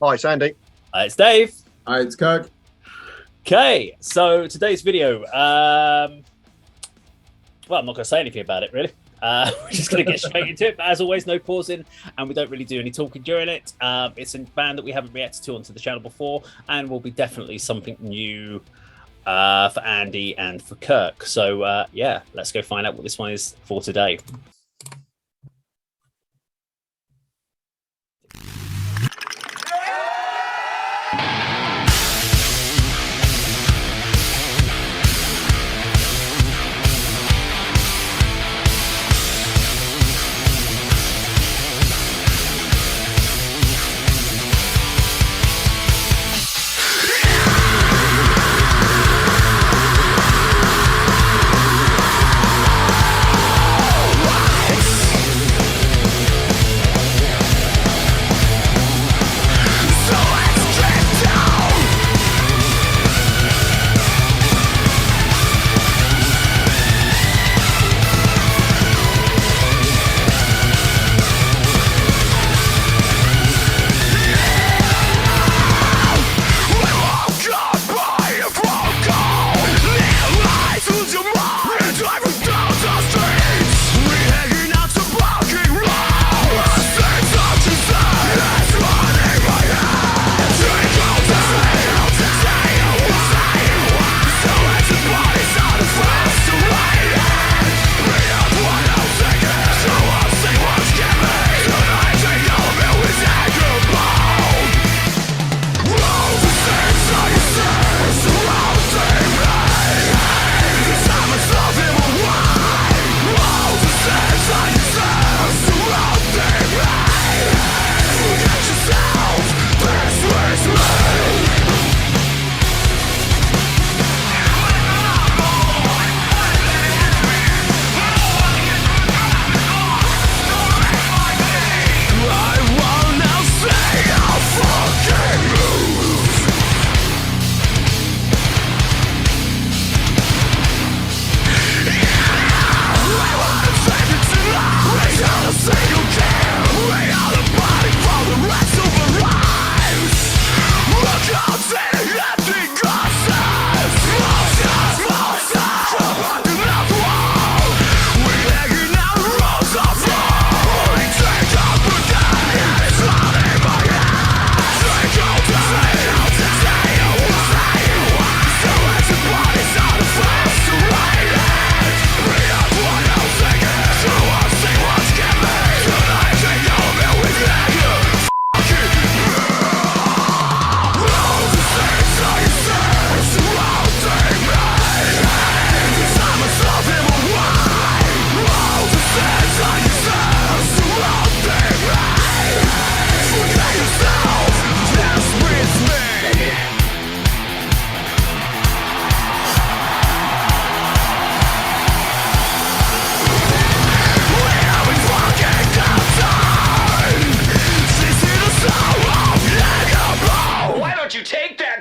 Hi, Sandy. It's Dave. Hi, it's Kirk. Okay, so today's video, well, I'm not going to say anything about it, really. We're just going to get straight into it. But as always, no pausing, and we don't really do any talking during it. It's a band that we haven't reacted to onto the channel before, and will be definitely something new for Andy and for Kirk. So, yeah, let's go find out what this one is for today.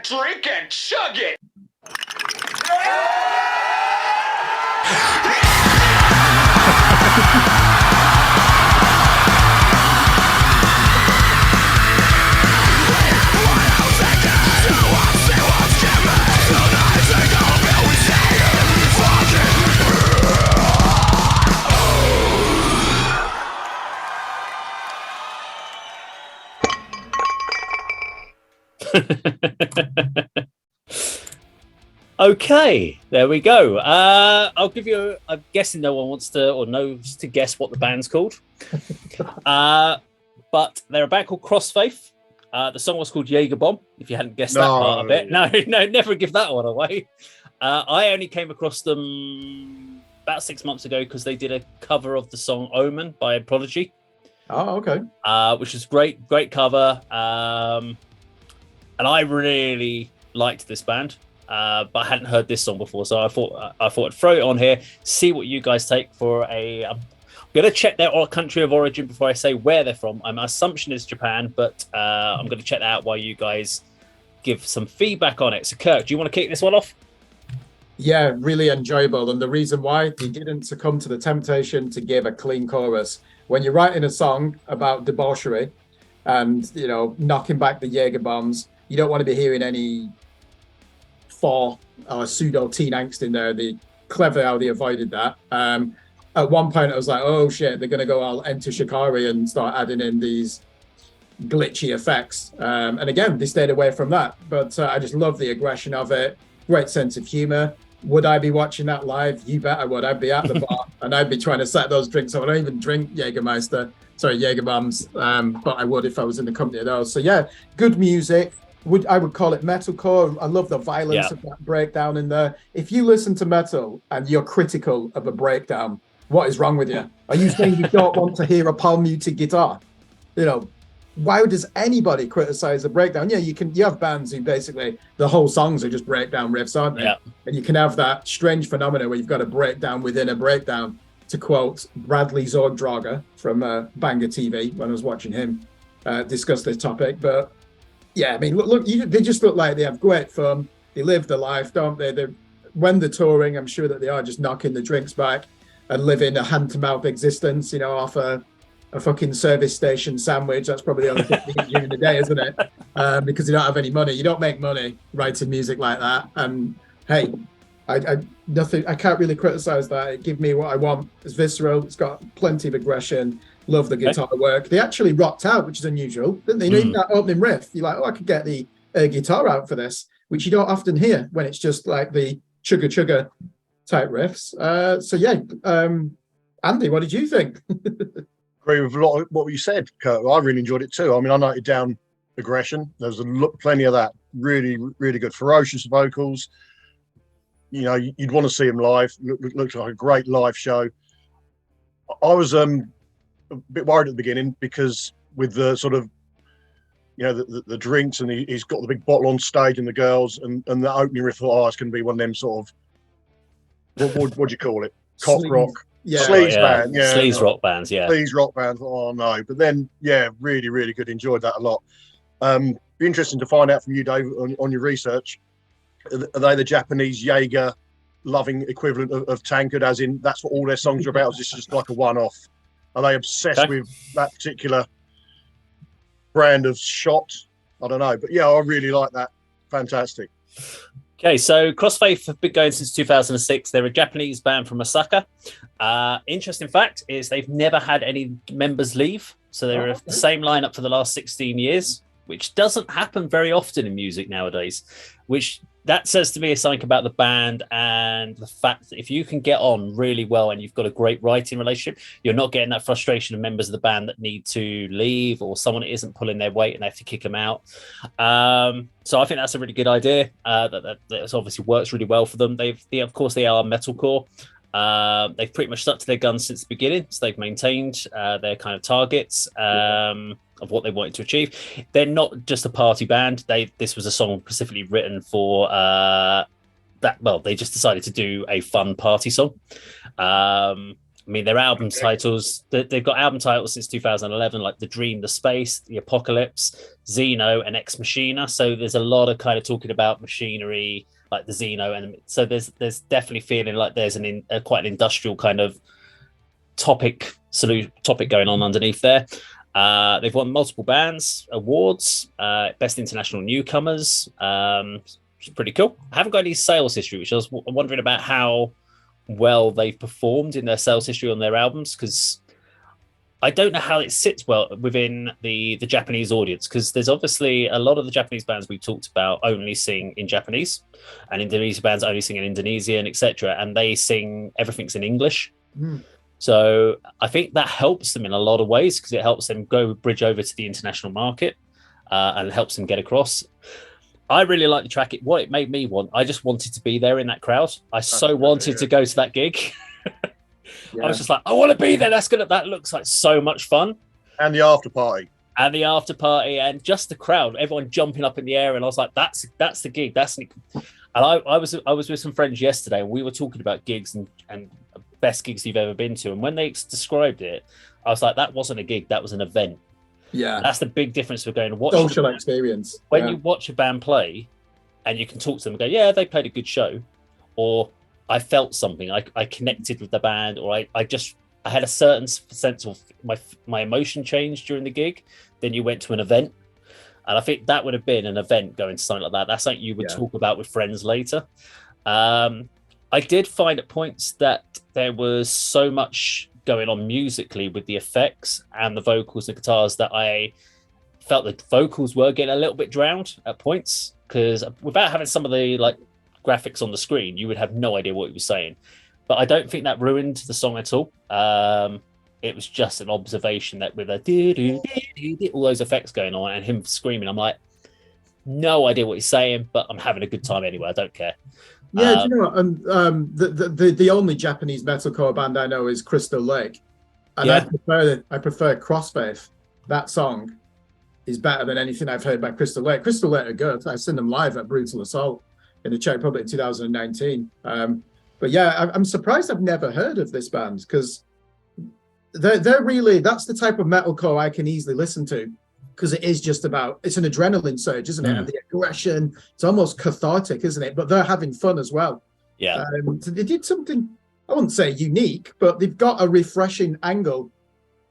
Drink and chug it! Okay, there we go. I'll give you I'm guessing no one wants to or knows to guess what the band's called. But they're a band called Crossfaith. The song was called Jagerbombs, if you hadn't guessed that part of it. No, never give that one away. I only came across them about 6 months ago because they did a cover of the song Omen by Prodigy. Oh, okay. Which is great cover. And I really liked this band. But I hadn't heard this song before, so I thought I'd throw it on here, see what you guys take for a. I'm going to check their country of origin before I say where they're from. My assumption is Japan, but I'm going to check that out while you guys give some feedback on it. So, Kirk, do you want to kick this one off? Yeah, really enjoyable. And the reason why, he didn't succumb to the temptation to give a clean chorus. When you're writing a song about debauchery, and knocking back the Jagerbombs. You don't want to be hearing any pseudo teen angst in there. The clever how they avoided that. At one point, I was like, "Oh shit, they're going to go all Enter Shikari and start adding in these glitchy effects." And again, they stayed away from that. But I just love the aggression of it. Great sense of humor. Would I be watching that live? You bet I would. I'd be at the bar and I'd be trying to set those drinks. I don't even drink Jagerbombs, but I would if I was in the company of those. So yeah, good music. I would call it metalcore. I love the violence of that breakdown in there. If you listen to metal and you're critical of a breakdown, what is wrong with you? Are you saying you don't want to hear a palm muted guitar? Why does anybody criticize a breakdown? Yeah, you have bands who basically the whole songs are just breakdown riffs, aren't they? Yeah. And you can have that strange phenomenon where you've got a breakdown within a breakdown, to quote Bradley Zorddrager from Banger TV when I was watching him discuss this topic. But yeah, I mean, look, they just look like they have great fun. They live the life, don't they? When they're touring, I'm sure that they are just knocking the drinks back and living a hand-to-mouth existence, off a fucking service station sandwich. That's probably the only thing you eat during the day, isn't it? Because you don't have any money. You don't make money writing music like that. And hey, I can't really criticize that. It gives me what I want. It's visceral. It's got plenty of aggression. Love the guitar work. They actually rocked out, which is unusual, didn't they? Even that opening riff, you're like, oh, I could get the guitar out for this, which you don't often hear when it's just like the chugga chugga type riffs. So yeah, Andy, what did you think? Agree with a lot of what you said, Kirk. I really enjoyed it too. I mean, I noted down aggression. There's plenty of that. Really, really good, ferocious vocals. You'd want to see them live. Looked like a great live show. I was a bit worried at the beginning because with the sort of, the drinks, and he's got the big bottle on stage and the girls and the opening riff. It's going to be one of them sort of, what do you call it? Cock rock. Yeah. Sleaze band, yeah. Sleaze rock bands, yeah. Sleaze rock bands, oh no. But then, yeah, really, really good. Enjoyed that a lot. Be interesting to find out from you, Dave, on your research. Are they the Japanese Jaeger loving equivalent of Tankard, as in that's what all their songs are about? Is this just like a one-off? Are they obsessed with that particular brand of shot? I don't know. But yeah, I really like that. Fantastic. Okay, so Crossfaith have been going since 2006. They're a Japanese band from Osaka. Interesting fact is they've never had any members leave. So they're the same lineup for the last 16 years, which doesn't happen very often in music nowadays, which that says to me something about the band and the fact that if you can get on really well and you've got a great writing relationship, you're not getting that frustration of members of the band that need to leave or someone that isn't pulling their weight and they have to kick them out. So I think that's a really good idea. That obviously works really well for them. Of course, they are metalcore. They've pretty much stuck to their guns since the beginning, so they've maintained their kind of targets of what they wanted to achieve. They're not just a party band. This was a song specifically written for that. Well, they just decided to do a fun party song. I mean, their album titles, they've got album titles since 2011, like The Dream, The Space, The Apocalypse, Xeno, and Ex Machina. So there's a lot of kind of talking about machinery, like the Xeno. And so there's definitely feeling like there's quite an industrial kind of topic going on underneath there. They've won multiple awards, Best International Newcomers, which is pretty cool. I haven't got any sales history, which I was wondering about how well they've performed in their sales history on their albums, because I don't know how it sits well within the Japanese audience, because there's obviously a lot of the Japanese bands we've talked about only sing in Japanese, and Indonesian bands only sing in Indonesian, etc., and they sing everything's in English. So I think that helps them in a lot of ways, because it helps them bridge over to the international market and helps them get across. I really like the track. What it made me want, I just wanted to be there in that crowd. I wanted to go to that gig. I was just like, I want to be there. That looks like so much fun. And the after party. And just the crowd, everyone jumping up in the air. And I was like, that's the gig. And I was with some friends yesterday, and we were talking about gigs and best gigs you've ever been to. And when they described it, I was like, that wasn't a gig, that was an event. Yeah. That's the big difference for going to watch social experience. When you watch a band play and you can talk to them and go, yeah, they played a good show, or I felt something, I connected with the band, or I I had a certain sense of my emotion changed during the gig. Then you went to an event, and I think that would have been an event going to something like that. That's something you would talk about with friends later. I did find at points that there was so much going on musically with the effects and the vocals and guitars that I felt the vocals were getting a little bit drowned at points, because without having some of the like graphics on the screen, you would have no idea what he was saying. But I don't think that ruined the song at all. It was just an observation that with all those effects going on and him screaming, I'm like, no idea what he's saying, but I'm having a good time anyway. I don't care. Yeah, do you know what? The only Japanese metalcore band I know is Crystal Lake, and I prefer Crossfaith. That song is better than anything I've heard by Crystal Lake. Crystal Lake are good. I've seen them live at Brutal Assault in the Czech Republic in 2019. But yeah, I'm surprised I've never heard of this band, because they're really, that's the type of metalcore I can easily listen to, because it is just about, it's an adrenaline surge, isn't it? And the aggression, it's almost cathartic, isn't it? But they're having fun as well. Yeah. So they did something, I wouldn't say unique, but they've got a refreshing angle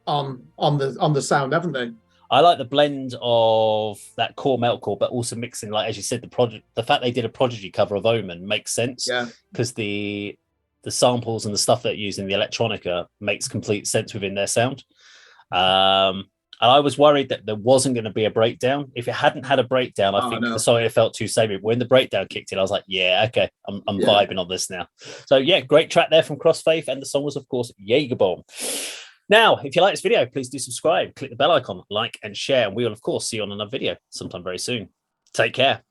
on the sound, haven't they? I like the blend of that core metalcore, but also mixing, like as you said, the fact they did a Prodigy cover of Omen makes sense. Yeah. Because the samples and the stuff that use in the electronica makes complete sense within their sound. And I was worried that there wasn't going to be a breakdown. If it hadn't had a breakdown, I think the song felt too samey. When the breakdown kicked in, I was like, yeah, okay, I'm vibing on this now. So yeah, great track there from Crossfaith, and the song was, of course, Jagerbomb. Now, if you like this video, please do subscribe, click the bell icon, like and share, and we will, of course, see you on another video sometime very soon. Take care.